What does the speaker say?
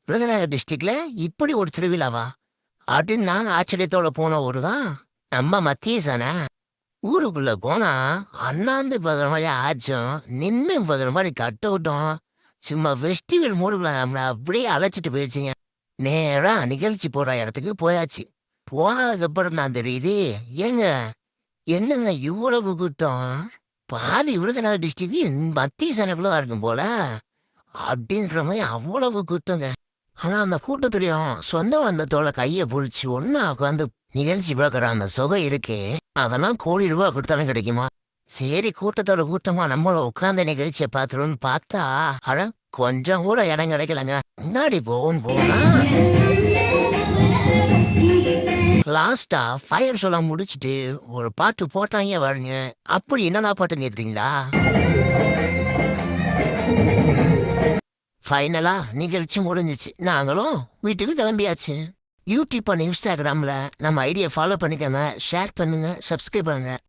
விருதுநகர் டிஸ்ட்ரிக்ட்ல இப்படி ஒரு திருவிழாவா அப்படின்னு நான் ஆச்சரியத்தோட போன ஊரு தான் நம்ம மத்தியசானே. ஊருக்குள்ள போனா அண்ணாந்து பார்க்குற மாதிரி ஆச்சும் நின்று பார்க்குற மாதிரி கட் அவுட்டும் சும்மா ஃபெஸ்டிவல் மூடுல நம்மளை அப்படியே அழைச்சிட்டு போயிடுச்சுங்க. நேரா நிகழ்ச்சி போற இடத்துக்கு போயாச்சு. போனதுக்கப்புறம் தான் தெரியுது, ஏங்க என்னங்க இவ்வளவு கூட்டம், பாதி விருதுநகர் டிஸ்ட்ரிக்ட் மத்திய சனக்குள்ள இருக்கும் போல அப்படின்ற மாதிரி அவ்வளவு கூட்டங்க. ஆனா அந்த கூட்டத்துலயும் சொந்த பந்தத்தோட கையை பிடிச்சி ஒன்னா உட்காந்து நிகழ்ச்சி பார்க்குற அந்த சுகம் இருக்கே, அதெல்லாம் ₹1,00,00,000 கொடுத்தாலும் கிடைக்குமா? சரி, கூட்டத்தோட கூட்டமா நம்மள உட்கார்ந்த நிகழ்ச்சியை பார்த்துருன்னு பார்த்தா, அட கொஞ்சம் கூட இடம் கிடைக்கலங்க. முன்னாடி போனா லாஸ்டா ஃபயர் ஷோல முடிச்சிட்டு ஒரு பாட்டு போட்டாங்க பாருங்க. அப்படி என்னடா பாட்டு கேட்டீங்களா? ஃபைனலா நிகழ்ச்சி முடிஞ்சிச்சு. நாங்களும் வீட்டுக்கு கிளம்பியாச்சு. யூடியூப் அண்ட் இன்ஸ்டாகிராம்ல நம்ம ஐடியா ஃபாலோ பண்ணிக்கோங்க, ஷேர் பண்ணுங்க, சப்ஸ்கிரைப் பண்ணுங்க.